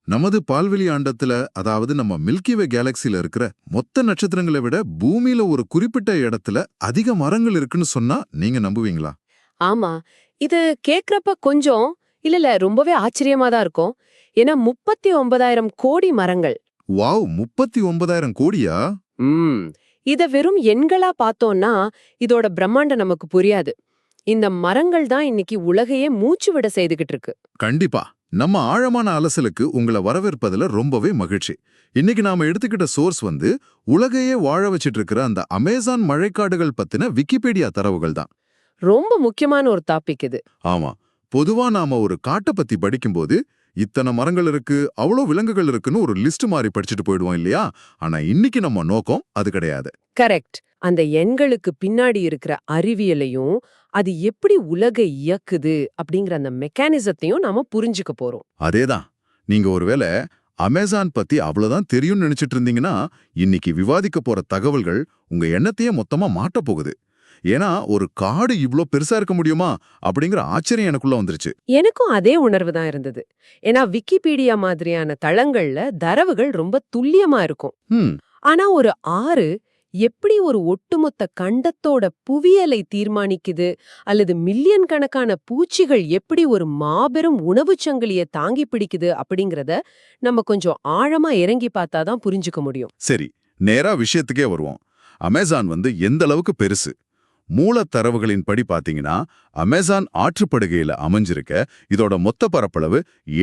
நமது பால்வெளி ஆண்டத்துல, அதாவது நம்ம மில்கி வே கேலக்சில இருக்கிற மொத்த நட்சத்திரங்களை விட பூமியில ஒரு குறிப்பிட்ட இடத்துல அதிக மரங்கள் இருக்குன்னு சொன்னா நீங்க நம்புவீங்களா? ஆமா. இது கேக்குறப்ப கொஞ்சம் இல்ல ரொம்பவே ஆச்சரியமா தான் இருக்கும். ஏன்னா 39,000 கோடி மரங்கள். வாவ், 39,000 கோடியா? ம். இத வெறும் எண்களா பார்த்தோம்னா இதோட பிரம்மாண்டம் நமக்கு புரியாது. இந்த மரங்கள் தான் இன்னைக்கு உலகையே மூச்சு விட செய்துகிட்டு இருக்கு. கண்டிப்பா. நம்ம ஆழமான அலசலுக்கு உங்களை வரவேற்பதுல ரொம்பவே மகிழ்ச்சி. இன்னைக்கு நாம எடுத்துக்கிட்ட சோர்ஸ் வந்து உலகையே வாழ வச்சிட்டு இருக்கிற அந்த அமேசான் மழைக்காடுகள் பத்தின விக்கிபீடியா தரவுகள் தான். ரொம்ப முக்கியமான ஒரு டாபிக் இது. ஆமா. பொதுவா நாம ஒரு காட்டை பத்தி படிக்கும்போது இத்தனை மரங்கள் இருக்கு, அவ்வளோ விலங்குகள் இருக்குன்னு ஒரு லிஸ்ட் மாதிரி படிச்சுட்டு போயிடுவோம் இல்லையா? ஆனா இன்னைக்கு நம்ம நோக்கம் அது கிடையாது. கரெக்ட். அந்த எண்களுக்கு பின்னாடி இருக்கிற அறிவியலையும், அது எப்படி உலகை இயக்குது அப்படிங்கிற அந்த மெக்கானிசத்தையும் நாம புரிஞ்சுக்க போறோம். அதேதான். நீங்க ஒருவேளை அமேசான் பத்தி அவ்வளவுதான் தெரியும்னு நினைச்சிட்டு இருந்தீங்கன்னா, இன்னைக்கு விவாதிக்க போற தகவல்கள் உங்க எண்ணத்தையே மொத்தமா மாட்டப் போகுது. ஏன்னா ஒரு காடு இவ்ளோ பெருசா இருக்க முடியுமா அப்படிங்கிற ஆச்சரியம் எனக்குள்ள வந்துருச்சு. எனக்கும் அதே உணர்வு தான் இருந்தது. ஏன்னா விக்கிபீடியா மாதிரியான தளங்கள்ல தரவுகள் ரொம்ப துல்லியமா இருக்கும். ம். ஆனா ஒரு ஆறு எப்படி ஒரு ஒட்டுமொத்த கண்டத்தோட புவியலை தீர்மானிக்குது, அல்லது மில்லியன் கணக்கான பூச்சிகள் எப்படி ஒரு மாபெரும் உணவுச் சங்கிலிய தாங்கி பிடிக்குது அப்படிங்கறத நம்ம கொஞ்சம் ஆழமா இறங்கி பார்த்தாதான் புரிஞ்சுக்க முடியும். சரி, நேரா விஷயத்துக்கே வருவோம். அமேசான் வந்து எந்த அளவுக்கு பெருசு? மூலத் தரவுகளின் படி பாத்தீங்கன்னா, அமேசான் ஆற்றுப்படுகையில அமைஞ்சிருக்க இதோட மொத்த பரப்பளவு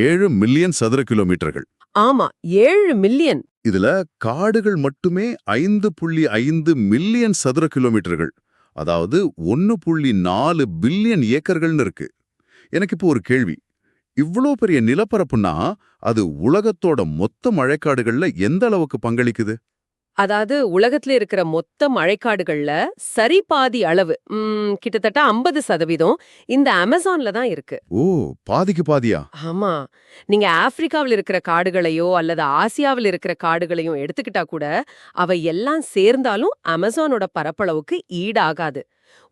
7 மில்லியன் சதுர கிலோமீட்டர்கள். ஆமா, 7 மில்லியன். இதுல காடுகள் மட்டுமே 5.5 மில்லியன் சதுர கிலோமீட்டர்கள். அதாவது 1.4 பில்லியன் ஏக்கர்கள்னு இருக்கு. எனக்கு இப்போ ஒரு கேள்வி. இவ்ளோ பெரிய நிலப்பரப்புன்னா, அது உலகத்தோட மொத்த மழைக்காடுகள்ல எந்த அளவுக்கு பங்களிக்குது? அதாவது உலகத்துல இருக்கிற மொத்த மழைக்காடுகள்ல சரி பாதி அளவு, கிட்டத்தட்ட 50% இந்த அமேசான்ல தான் இருக்கு. ஓ, பாதிக்கு பாதியா? ஆமா. நீங்க ஆப்பிரிக்காவில் இருக்கிற காடுகளையோ அல்லது ஆசியாவில் இருக்கிற காடுகளையும் எடுத்துக்கிட்டா கூட அவை எல்லாம் சேர்ந்தாலும் அமேசானோட பரப்பளவுக்கு ஈடாகாது.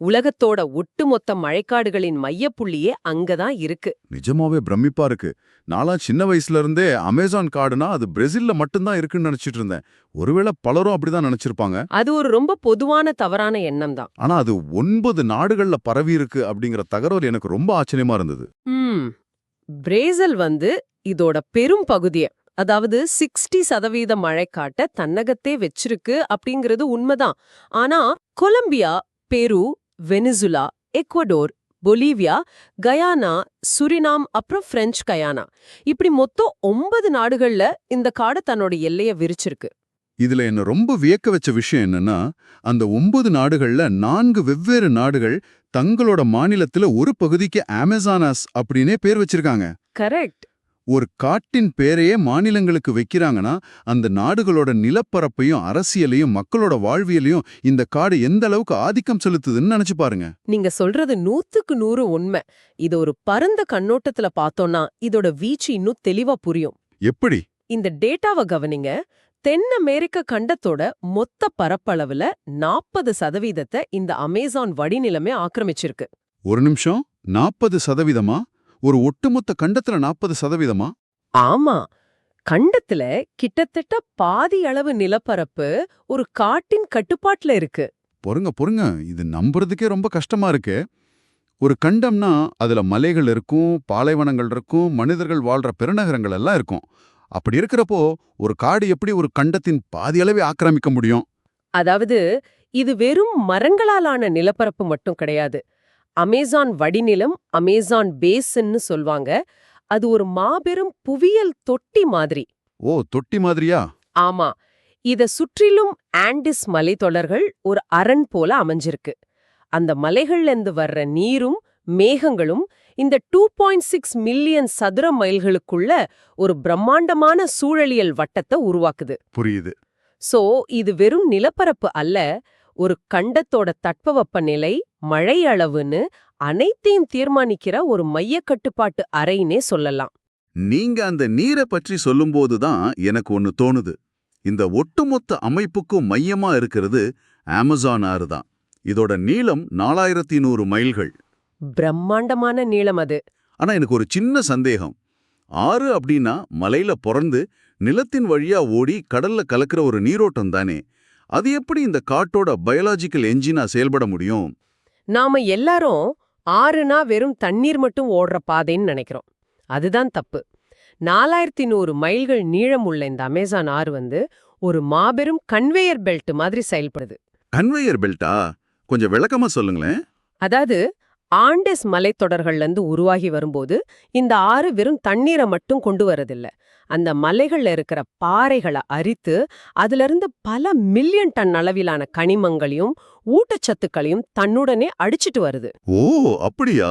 உலகத்தோட ஒட்டுமொத்த மழைக்காடுகளின் மையப்புள்ளியே அங்கதான் இருக்கு. நிஜமாவே பிரமிப்பா இருக்கு. நான்லாம் சின்ன வயசுல இருந்தே அமேசான் காடுனா அது பிரேசில்ல மட்டும்தான் இருக்குன்னு நினைச்சிட்டு இருந்தேன். ஒருவேளை பலரும் அப்படிதான் நினைச்சிருப்பாங்க. அது ஒரு ரொம்ப பொதுவான தவறான எண்ணம் தான். ஆனா அது 9 நாடுகள்ல பரவி இருக்கு அப்படிங்கிற தகவல் எனக்கு ரொம்ப ஆச்சரியமா இருந்தது. ம். பிரேசில் வந்து இதோட பெரும் பகுதிய, அதாவது 60% மழைக்காட்ட தன்னகத்தே வச்சிருக்கு அப்படிங்கிறது உண்மைதான். ஆனா கொலம்பியா, பெரு, Venezuela, Ecuador, Bolivia, Guyana, Suriname, அப்புறம் பிரெஞ்சு கயானா, இப்படி மொத்தம் 9 நாடுகள்ல இந்த காடு தன்னோட எல்லைய விரிச்சிருக்கு. இதுல என்ன ரொம்ப வியக்க வச்ச விஷயம் என்னன்னா, அந்த 9 நாடுகள்ல 4 வெவ்வேறு நாடுகள் தங்களோட மாநிலத்துல ஒரு பகுதிக்கு அமேசானாஸ் அப்படின்னே பேர் வச்சிருக்காங்க. கரெக்ட். ஒரு காட்டின் பேரையே மாநிலங்களுக்கு வைக்கிறாங்கன்னா, அந்த நாடுகளோட நிலப்பரப்பையும் அரசியலையும் மக்களோட வாழ்வியலையும் இந்த காடு எந்த அளவுக்கு ஆதிக்கம் செலுத்துதுன்னு நினைச்சு பாருங்க. நீங்க சொல்றது 100க்கு 100 உண்மை. இது ஒரு பரந்த கண்ணோட்டத்துல பார்த்தோம்னா இதோட வீச்சு இன்னும் தெளிவா புரியும். எப்படி? இந்த டேட்டாவை கவனிங்க. தென் அமெரிக்க கண்டத்தோட மொத்த பரப்பளவுல 40% இந்த அமேசான் வடிநிலமே ஆக்கிரமிச்சிருக்கு. ஒரு நிமிஷம், 40%? ஒரு ஒட்டுமொத்த கண்டத்துல 40%? ஆமா, கண்டத்துல கிட்டத்தட்ட பாதி அளவு நிலப்பரப்பு ஒரு காட்டின் கட்டுப்பாட்டுல இருக்கு. பொறுங்க பொறுங்க, இது நம்புறதுக்கே ரொம்ப கஷ்டமா இருக்கு. ஒரு கண்டம்னா அதுல மலைகள் இருக்கும், பாலைவனங்கள் இருக்கும், மனிதர்கள் வாழ்ற பெருநகரங்கள் எல்லாம் இருக்கும். அப்படி இருக்கிறப்போ ஒரு காடு எப்படி ஒரு கண்டத்தின் பாதி அளவை ஆக்கிரமிக்க முடியும்? அதாவது இது வெறும் மரங்களாலான நிலப்பரப்பு மட்டும் கிடையாது. அமேசான் வடிநிலம், அமேசான் பேசின்னு சொல்வாங்க. அது ஒரு மாபெரும் புவியியல் தொட்டி மாதிரி. ஓ, தொட்டி மாதிரியா? ஆமா. இத சுற்றிலும் ஆண்டிஸ் மலைத்தொடர்கள் ஒரு அரண் போல அமைஞ்சிருக்கு. அந்த மலைகள்ல இருந்து வர்ற நீரும் மேகங்களும் இந்த 2.6 மில்லியன் சதுர மைல்களுக்குள்ள ஒரு பிரம்மாண்டமான சூழலியல் வட்டத்தை உருவாக்குது. புரியுது. சோ இது வெறும் நிலப்பரப்பு அல்ல, ஒரு கண்டத்தோட தட்பவெப்பநிலை, மழை அளவுன்னு அனைத்தையும் தீர்மானிக்கிற ஒரு மைய கட்டுப்பாட்டு அறைன்னே சொல்லலாம். நீங்க அந்த நீரை பற்றி சொல்லும்போது தான் எனக்கு ஒன்னு தோணுது. இந்த ஒட்டுமொத்த அமைப்புக்கும் மையமா இருக்கிறது அமேசான் ஆறு தான். இதோட நீளம் 4100 மைல்கள். பிரம்மாண்டமான நீளம் அது. ஆனா எனக்கு ஒரு சின்ன சந்தேகம். ஆறு அப்படின்னா மலையில பொறந்து நிலத்தின் வழியா ஓடி கடல்ல கலக்கிற ஒரு நீரோட்டம் தானே. அது எப்படி இந்த காட்டோட பயாலஜிக்கல் என்ஜினா செயல்பட முடியும்? நாம எல்லாரும் ஆறுனா வெறும் தண்ணீர் மட்டும் ஓடுற பாதைன்னு நினைக்கிறோம். அதுதான் தப்பு. 4100 மைல்கள் நீளம் உள்ள இந்த அமேசான் ஆறு வந்து ஒரு மாபெரும் கன்வேயர் பெல்ட் மாதிரி செயல்படுது. கன்வேயர் பெல்ட்டா? கொஞ்சம் விளக்கமா சொல்லுங்களேன். அதாவது ஆண்டெஸ் மலைத்தொடர்கள்ல இருந்து உருவாகி வரும்போது இந்த ஆறு வெறும் தண்ணீரை மட்டும் கொண்டு வரதில்ல. அந்த மலைகள்ல இருக்கிற பாறைகளை அரித்து அதுல இருந்து பல மில்லியன் டன் அளவிலான கனிமங்களையும் ஊட்டச்சத்துக்களையும் தன்னுடனே அடிச்சிட்டு வருது. ஓ, அப்படியா?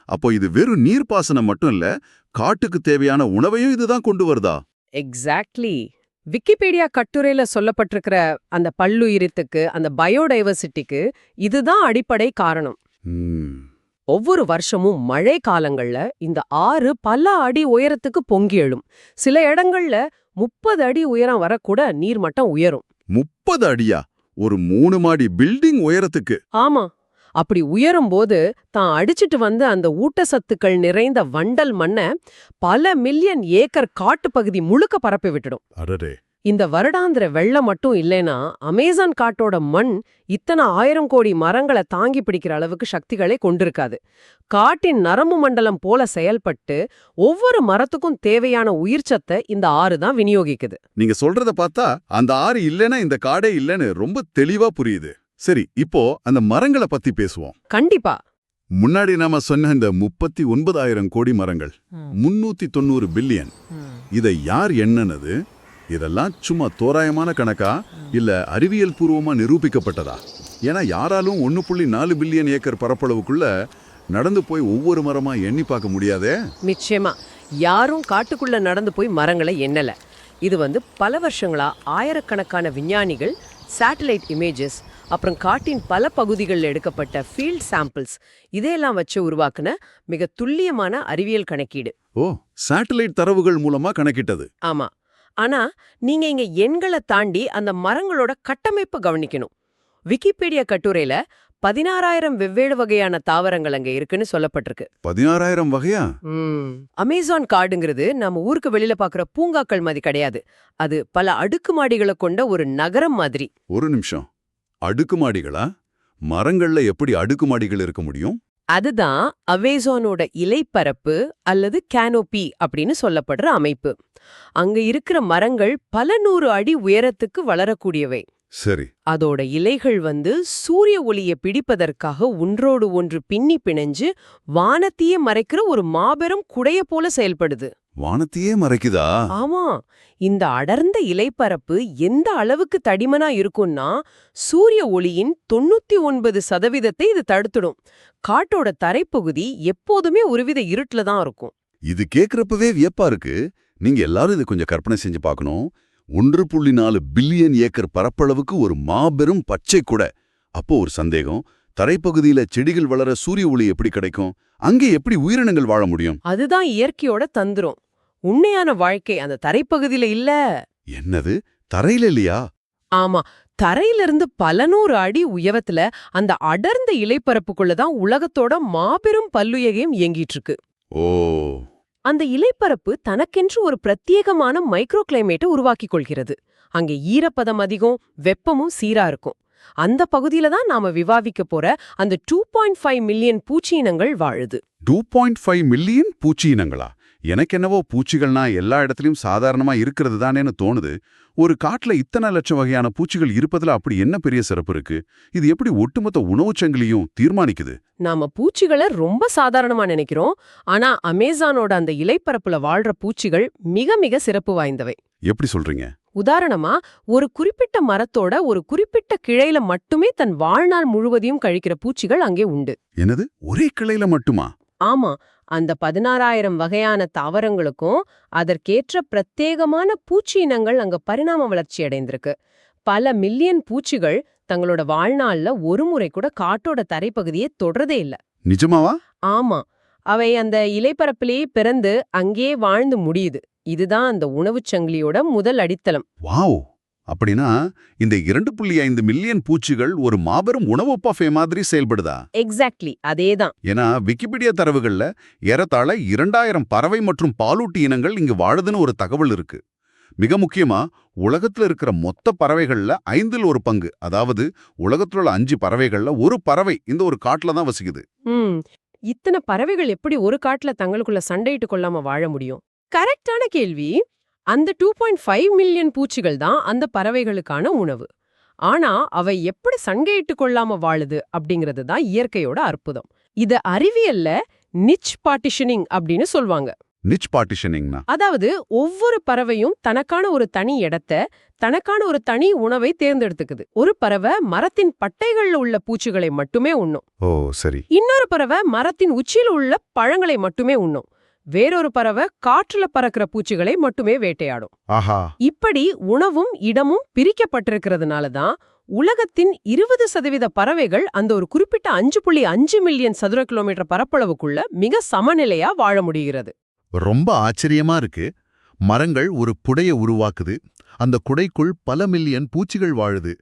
அப்போ இது வெறும் நீர்ப்பாசனம் மட்டும் இல்ல, காட்டுக்கு தேவையான உணவையும் இதுதான் கொண்டு வருதா? எக்ஸாக்ட்லி. விக்கிபீடியா கட்டுரையில சொல்லப்பட்டிருக்கிற அந்த பல்லுயிரித்துக்கு, அந்த பயோடைவர்சிட்டிக்கு இதுதான் அடிப்படை காரணம். ம். ஒவ்வொரு வருஷமும் மழை காலங்கள்ல இந்த ஆறு பல அடி உயரத்துக்கு பொங்கி எழும். சில இடங்கள்ல 30 அடி உயரம் வரக்கூட நீர்மட்டம் உயரும். 30 அடியா? ஒரு 3 மாடி பில்டிங் உயரத்துக்கு? ஆமா. அப்படி உயரும்போது தான் அடிச்சிட்டு வந்த அந்த ஊட்டச்சத்துக்கள் நிறைந்த வண்டல் மண்ணை பல மில்லியன் ஏக்கர் காட்டுப்பகுதி முழுக்க பரப்பி விட்டுடும். அடடே. இந்த வருடாந்திர வெள்ளம் மட்டும் இல்லைனா அமேசான் காட்டோட மண் இத்தனை 1000 கோடி மரங்களை தாங்கி பிடிக்கிற அளவுக்கு சக்திகளை கொண்டிருக்காது. காட்டின் நரம்பு மண்டலம் போல செயல்பட்டு ஒவ்வொரு மரத்துக்கும் தேவையான உயிர்ச்சத்தை இந்த ஆறு தான் விநியோகிக்குது. நீங்க சொல்றத பார்த்தா அந்த ஆறு இல்லைன்னா இந்த காடே இல்லைன்னு ரொம்ப தெளிவா புரியுது. சரி, இப்போ அந்த மரங்களை பத்தி பேசுவோம். கண்டிப்பா. முன்னாடி நாம சொன்ன இந்த 39,000 கோடி மரங்கள், 390 பில்லியன், இதை யார் எண்ணனது? இதெல்லாம் சும்மா தோராயமான கணக்கா இல்ல அறிவியல் பூர்வமா நிரூபிக்கப்பட்டதா? ஏன்னா யாராலும் 1.4 பில்லியன் ஏக்கர் பரப்பளவுக்குள்ள நடந்து போய் ஒவ்வொரு மரமா எண்ணி பார்க்க முடியாதே. நிச்சயமா யாரும் காட்டுக்குள்ள நடந்து போய் மரங்களை எண்ணல. இது வந்து பல வருஷங்களா ஆயிரக்கணக்கான விஞ்ஞானிகள் சேட்டலைட் இமேஜஸ், அப்புறம் காட்டின் பல பகுதிகளில் எடுக்கப்பட்ட ஃபீல்ட் சாம்பிள்ஸ் இதையெல்லாம் வச்சு உருவாக்குன மிக துல்லியமான அறிவியல் கணக்கீடு. ஓ, சேட்டலைட் தரவுகள் மூலமா கணக்கிட்டது. ஆமா. ஆனா நீங்க இங்க எண்களை தாண்டி அந்த மரங்களோட கட்டமைப்பு கவனிக்கணும். விக்கிபீடியா கட்டுரையில 16,000 வெவ்வேறு வகையான தாவரங்கள் அங்க இருக்குன்னு சொல்லப்பட்டிருக்கு. 16,000 வகையா? அமேசான் காடுங்கிறது நம்ம ஊருக்கு வெளியில பாக்குற பூங்காக்கள் மாதிரி கிடையாது. அது பல அடுக்குமாடிகளை கொண்ட ஒரு நகரம் மாதிரி. ஒரு நிமிஷம், அடுக்குமாடிகளா? மரங்கள்ல எப்படி அடுக்குமாடிகள் இருக்க முடியும்? அதுதான் அமேசானோட இலைப்பரப்பு அல்லது கேனோபி அப்படின்னு சொல்லப்படுற அமைப்பு. அங்க இருக்கிற மரங்கள் பல 100 அடி உயரத்துக்கு வளரக்கூடியவை. சரி. அதோட இலைகள் வந்து சூரிய ஒளியை பிடிப்பதற்காக ஒன்றோடு ஒன்று பின்னி பிணைஞ்சு வானத்தையே மறைக்கிற ஒரு மாபெரும் குடைய போல செயல்படுது. வானத்தையே மறைக்குதா? ஆமா. இந்த அடர்ந்த இலைப்பரப்பு எந்த அளவுக்கு தடிமனா இருக்கும்னா சூரிய ஒளியின் 99% இது தடுத்துடும். காட்டோட தரைப்பகுதி எப்போதுமே ஒருவித இருட்டுல தான் இருக்கும். இது கேக்குறப்பவே வியப்பா இருக்கு. நீங்க எல்லாரும் இது கொஞ்சம் கற்பனை செஞ்சு பார்க்கணும். 1.4 பில்லியன் ஏக்கர் பரப்பளவுக்கு ஒரு மாபெரும் பச்சை குடை. அப்போ ஒரு சந்தேகம், தரைப்பகுதியில செடிகள் வளர சூரிய ஒளி எப்படி கிடைக்கும்? அங்கே எப்படி உயிரினங்கள் வாழ முடியும்? அதுதான் இயற்கையோட தந்திரம். உண்மையான வாழ்க்கை அந்த தரைப்பகுதியில இல்ல. என்னது, தரையில இல்லையா? ஆமா. தரையிலிருந்து பல 100 அடி உயரத்துல அந்த அடர்ந்த இலைப்பரப்புக்குள்ளதான் உலகத்தோட மாபெரும் பல்லுயிரியம் இயங்கிட்டு இருக்கு. ஓ. அந்த இலைப்பரப்பு தனக்கென்று ஒரு பிரத்யேகமான மைக்ரோ கிளைமேட்டை உருவாக்கிக் கொள்கிறது. அங்கே ஈரப்பதம் அதிகம், வெப்பமும் சீரா இருக்கும். அந்த பகுதியில தான் நாம விவாதிக்க போற அந்த 2.5 மில்லியன் பூச்சி இனங்கள் வாழுது. 2.5 மில்லியன் பூச்சி இனங்களா? எனக்கென்னவோ பூச்சிகள்னா எல்லா இடத்துலயும் சாதாரணமா இருக்கிறது தானேன்னு தோணுது. ஒரு காட்டுல இத்தனை லட்சம் வகையான பூச்சிகள் இருப்பதுல அப்படி என்ன பெரிய சிறப்பு இருக்கு? இது எப்படி ஒட்டுமொத்த உணவுச் சங்கிலியும் தீர்மானிக்குது? நாம பூச்சிகளை ரொம்ப சாதாரணமா நினைக்கிறோம். ஆனா அமேசானோட அந்த இலைப்பரப்புல வாழ்ற பூச்சிகள் மிக மிக சிறப்பு வாய்ந்தவை. எப்படி சொல்றீங்க? உதாரணமா ஒரு குறிப்பிட்ட மரத்தோட ஒரு குறிப்பிட்ட கிளையில மட்டுமே தன் வாழ்நாள் முழுவதையும் கழிக்கிற பூச்சிகள் அங்கே உண்டு. என்னது, ஒரே கிளையில மட்டுமா? ஆமா. அந்த 16,000 வகையான தாவரங்களுக்கும் அதற்கேற்ற பிரத்யேகமான பூச்சி இனங்கள் அங்க பரிணாம வளர்ச்சி அடைந்திருக்கு. பல மில்லியன் பூச்சிகள் தங்களோட வாழ்நாள்ல ஒரு முறை கூட காட்டோட தரைப்பகுதியை தொடரதே இல்ல. நிஜமாவா? ஆமா. அவை அந்த இலைப்பரப்பிலேயே பிறந்து அங்கேயே வாழ்ந்து முடியுது. இதுதான் அந்த உணவுச் சங்கிலியோட முதல் அடித்தளம். வாவ், அப்படின்னா இந்த 2.5 மில்லியன் பூச்சிகள் ஒரு மாபெரும் உணவு பஃபே மாதிரி செயல்படுதா? எக்ஸாக்ட்லி அதேதான். ஏன்னா விக்கிபீடியா தரவுகள்ல ஏறத்தாழ 2000 பறவை மற்றும் பாலூட்டி இனங்கள் இங்கு வாழுதுன்னு ஒரு தகவல் இருக்கு. மிக முக்கியமா உலகத்துல இருக்கிற மொத்த பறவைகள்ல 5ல் 1 பங்கு, அதாவது உலகத்துல உள்ள 5 பறவைகள்ல ஒரு பறவை இந்த ஒரு காட்டுல தான் வசிக்குது. இத்தனை பறவைகள் எப்படி ஒரு காட்டுல தங்களுக்குள்ள சண்டையிட்டு கொள்ளாம வாழ முடியும்? கரெக்டான கேள்வி. அந்த 2.5 மில்லியன் பூச்சிகள் தான் அந்த பறவைகளுக்கான உணவு. ஆனா அவை எப்படி சண்டையிட்டு கொள்ளாம வாழுது அப்படிங்கிறது தான் இயற்கையோட அற்புதம். இத அறிவியல்ல நிச் பார்ட்டிஷனிங் அப்படின்னு சொல்வாங்க. நிச் பார்ட்டிஷனிங்னா அதாவது ஒவ்வொரு பறவையும் தனக்கான ஒரு தனி இடத்தை, தனக்கான ஒரு தனி உணவை தேர்ந்தெடுத்துக்குது. ஒரு பறவை மரத்தின் பட்டைகள்ல உள்ள பூச்சிகளை மட்டுமே உண்ணும். ஓ சரி. இன்னொரு பறவை மரத்தின் உச்சியில் உள்ள பழங்களை மட்டுமே உண்ணும். வேறொரு பறவை காற்றுல பறக்கிற பூச்சிகளை மட்டுமே வேட்டையாடும். ஆஹா. இப்படி உணவும் இடமும் பிரிக்கப்பட்டிருக்கிறதுனால தான் உலகத்தின் 20% பறவைகள் அந்த ஒரு குறிப்பிட்ட 5.5 மில்லியன் சதுர கிலோமீட்டர் பரப்பளவுக்குள்ள மிக சமநிலையா வாழ முடிகிறது. ரொம்ப ஆச்சரியமா இருக்கு. மரங்கள் ஒரு புடைய உருவாக்குது. அந்த குடைக்குள் பல மில்லியன் பூச்சிகள் வாழுது.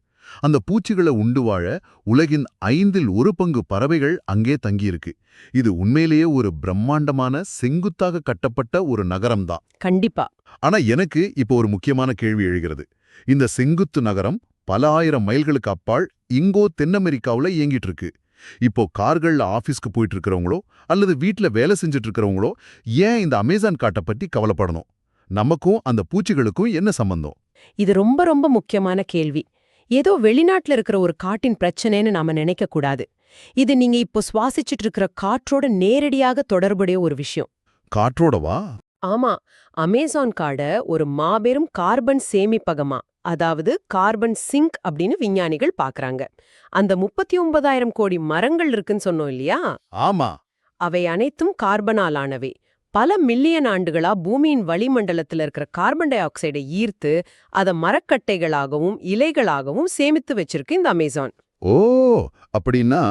அந்த பூச்சிகளை உண்டு வாழ உலகின் 5ல் 1 பங்கு பறவைகள் அங்கே தங்கியிருக்கு. இது உண்மையிலேயே ஒரு பிரம்மாண்டமான செங்குத்தாக கட்டப்பட்ட ஒரு நகரம்தான். கண்டிப்பா. ஆனா எனக்கு இப்போ ஒரு முக்கியமான கேள்வி எழுகிறது. இந்த செங்குத்து நகரம் பல ஆயிரம் மைல்களுக்கு அப்பால் இங்கோ தென் அமெரிக்காவுல இயங்கிட்டு இருக்கு. இப்போ கார்கள்ல ஆபீஸ்க்கு போயிட்டு இருக்கிறவங்களோ அல்லது வீட்ல வேலை செஞ்சுட்டு இருக்கிறவங்களோ ஏன் இந்த அமேசான் காட்டை பத்தி கவலைப்படணும்? நமக்கும் அந்த பூச்சிகளுக்கும் என்ன சம்பந்தம்? இது ரொம்ப ரொம்ப முக்கியமான கேள்வி. ஏதோ வெளிநாட்டுல இருக்கிற ஒரு காட்டின் பிரச்சனைன்னு நாம நினைக்க கூடாது. இது நீங்க இப்போ சுவாசிச்சுட்டு இருக்கிற காற்றோட நேரடியாக தொடர்புடைய ஒரு விஷயம். காற்றோடவா? ஆமா, அமேசான் காடை ஒரு மாபெரும் கார்பன் சேமிப்பகமா, அதாவது கார்பன் சிங்க் அப்படின்னு விஞ்ஞானிகள் பாக்குறாங்க. அந்த 39,000 கோடி மரங்கள் இருக்குன்னு சொன்னோம் இல்லையா? ஆமா. அவை அனைத்தும் கார்பனால் ஆனவை. பல மில்லியன் ஆண்டுகளா பூமியின் வளிமண்டலத்துல இருக்கிற கார்பன் டை ஆக்சைடை ஈர்த்து அதை மரக்கட்டைகளாகவும் இலைகளாகவும் சேமித்து வச்சிருக்கு இந்த அமேசான். ஓ, அப்படின்னா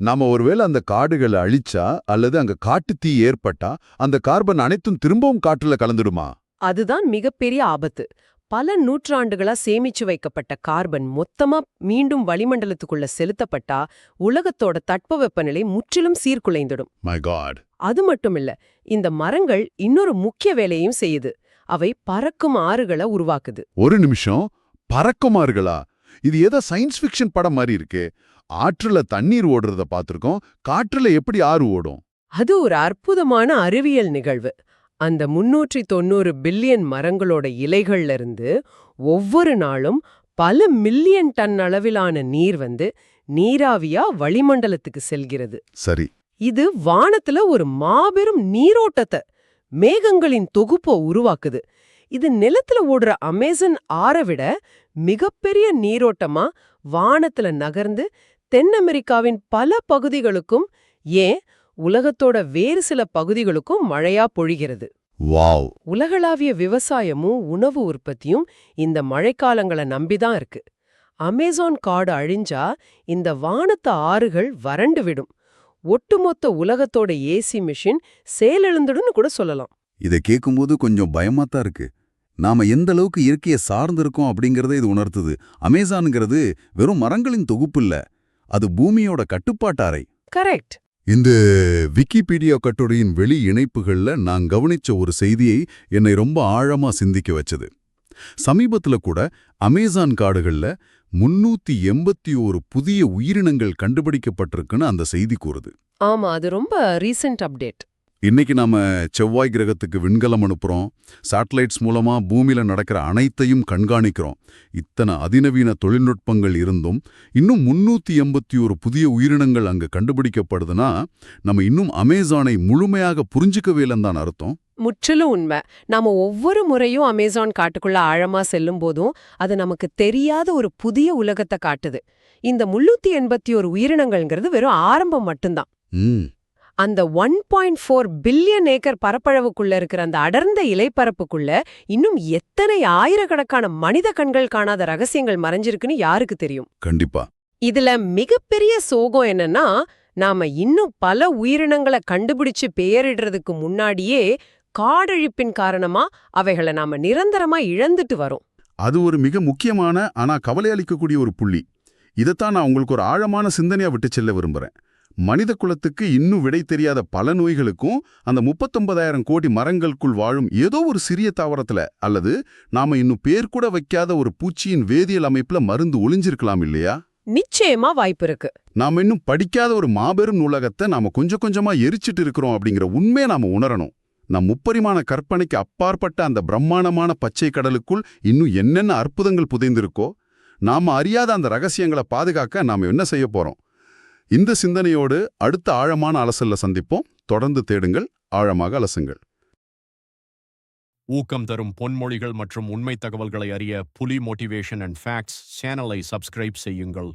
நாம ஒருவேளை அந்த காடுகளை அழிச்சா அல்லது அங்க காட்டு தீ ஏற்பட்டா அந்த கார்பன் அனைத்தும் திரும்பவும் காற்றுல கலந்துடுமா? அதுதான் மிகப்பெரிய ஆபத்து. பல நூற்றாண்டுகளா சேமிச்சு வைக்கப்பட்ட கார்பன் மொத்தமா மீண்டும் வளிமண்டலத்துக்குள்ள செலுத்தப்பட்டா உலகத்தோட தட்பவெப்பநிலை முற்றிலும் சீர்குலைந்துடும். My God. அது மட்டுமில்ல, இந்த மரங்கள் இன்னொரு முக்கிய வேலையும் செய்யுது. அவை பறக்கும் ஆறுகளை உருவாக்குது. ஒரு நிமிஷம், பறக்குமாறுகளா? இது ஏதோ சயின்ஸ் ஃபிக்ஷன் படம் மாதிரி இருக்கே. ஆற்றுல தண்ணீர் ஓடுறத பார்த்திருக்கோம், காற்றுல எப்படி ஆறு ஓடும்? அது ஒரு அற்புதமான அறிவியல் நிகழ்வு. அந்த 390 பில்லியன் மரங்களோட இலைகள்ல இருந்து ஒவ்வொரு நாளும் பல மில்லியன் டன் அளவிலான நீர் வந்து நீராவியா வளிமண்டலத்துக்கு செல்கிறது. சரி. இது வானத்துல ஒரு மாபெரும் நீரோட்டத்தை, மேகங்களின் தொகுப்பை உருவாக்குது. இது நிலத்துல ஓடுற அமேசான் ஆறை விட மிகப்பெரிய நீரோட்டமா வானத்துல நகர்ந்து தென் அமெரிக்காவின் பல பகுதிகளுக்கும், ஏன் உலகத்தோட வேறு சில பகுதிகளுக்கும் மழையா பொழிகிறது. வாவ். உலகளாவிய விவசாயமும் உணவு உற்பத்தியும் இந்த மழைக்காலங்களை நம்பிதான் இருக்கு. அமேசான் காடு அழிஞ்சா இந்த வானத்து ஆறுகள் வறண்டு விடும். ஒட்டுமொத்த உலகத்தோட ஏசி மிஷின் செயலிழந்துடுன்னு கூட சொல்லலாம். இதை கேட்கும்போது கொஞ்சம் பயமாத்தான் இருக்கு. நாம எந்த அளவுக்கு இயற்கையை சார்ந்திருக்கோம் அப்படிங்கறத இது உணர்த்துது. அமேசான்ங்கிறது வெறும் மரங்களின் தொகுப்பு இல்ல, அது பூமியோட கட்டுப்பாட்டு அறை. கரெக்ட். இந்த விக்கிபீடியா கட்டுரையின் வெளி இணைப்புகள்ல நான் கவனிச்ச ஒரு செய்தியை என்னை ரொம்ப ஆழமா சிந்திக்க வச்சது. சமீபத்துல கூட அமேசான் காடுகள்ல 381 புதிய உயிரினங்கள் கண்டுபிடிக்கப்பட்டிருக்குன்னு அந்த செய்தி கூறுது. ஆமா, அது ரொம்ப ரீசெண்ட் அப்டேட். இன்னைக்கு நாம செவ்வாய் கிரகத்துக்கு விண்கலம் அனுப்புறோம். சேட்டலைட்ஸ் மூலமா பூமியில நடக்கிற அனைத்தையும் கண்காணிக்கிறோம். இத்தனை அதிநவீன தொழில்நுட்பங்கள் இருந்தும் இன்னும் 381 புதிய உயிரினங்கள் அங்க கண்டுபிடிக்கப்படுதுன்னா நம்ம இன்னும் அமேசானை முழுமையாக புரிஞ்சுக்கவே இல்லைன்னு அர்த்தம். முற்றிலும் உண்மை. நாம ஒவ்வொரு முறையும் அமேசான் காட்டுக்குள்ள ஆழமா செல்லும் போதும் அது நமக்கு தெரியாத ஒரு புதிய உலகத்தை காட்டுது. இந்த 381 உயிரினங்கள்ங்கிறது வெறும் ஆரம்பம் மட்டும்தான். அந்த 1.4 பில்லியன் ஏக்கர் பரப்பளவுக்குள்ள இருக்கிற அந்த அடர்ந்த இலைப்பரப்புக்குள்ள இன்னும் எத்தனை ஆயிரக்கணக்கான மனித கண்கள் காணாத ரகசியங்கள் மறைஞ்சிருக்குன்னு யாருக்கு தெரியும்? கண்டிப்பா. இதுல மிகப்பெரிய சோகம் என்னன்னா, நாம இன்னும் பல உயிரினங்களை கண்டுபிடிச்சு பெயரிடுறதுக்கு முன்னாடியே காடழிப்பின் காரணமா அவைகளை நாம நிரந்தரமா இழந்துட்டு வரோம். அது ஒரு மிக முக்கியமான ஆனா கவலை அளிக்கக்கூடிய ஒரு புள்ளி. இதைத்தான் நான் உங்களுக்கு ஒரு ஆழமான சிந்தனையா விட்டு செல்ல விரும்புறேன். மனித குலத்துக்கு இன்னும் விடை தெரியாத பல நோய்களுக்கும் அந்த 39,000 கோடி மரங்களுக்குள் வாழும் ஏதோ ஒரு சிறிய தாவரத்துல அல்லது நாம இன்னும் பேர் கூட வைக்காத ஒரு பூச்சியின் வேதியியல் அமைப்புல மருந்து ஒளிஞ்சிருக்கலாம் இல்லையா? நிச்சயமா வாய்ப்பு இருக்கு. நாம இன்னும் படிக்காத ஒரு மாபெரும் நூலகத்தை நாம கொஞ்சம் கொஞ்சமா எரிச்சிட்டு இருக்கிறோம் அப்படிங்கிற உண்மையை நாம உணரணும். நம் முப்பரிமாண கற்பனைக்கு அப்பாற்பட்ட அந்த பிரம்மாண்டமான பச்சை கடலுக்குள் இன்னும் என்னென்ன அற்புதங்கள் புதைந்திருக்கோ, நாம அறியாத அந்த ரகசியங்களை பாதுகாக்க நாம என்ன செய்ய போறோம்? இந்த சிந்தனையோடு அடுத்த ஆழமான அலசல்ல சந்திப்போம். தொடர்ந்து தேடுங்கள், ஆழமாக அலசுங்கள். ஊக்கம் தரும் பொன்மொழிகள் மற்றும் உண்மை தகவல்களை அறிய புலி மோட்டிவேஷன் அண்ட் ஃபேக்ட்ஸ் சேனலை சப்ஸ்கிரைப் செய்யுங்கள்.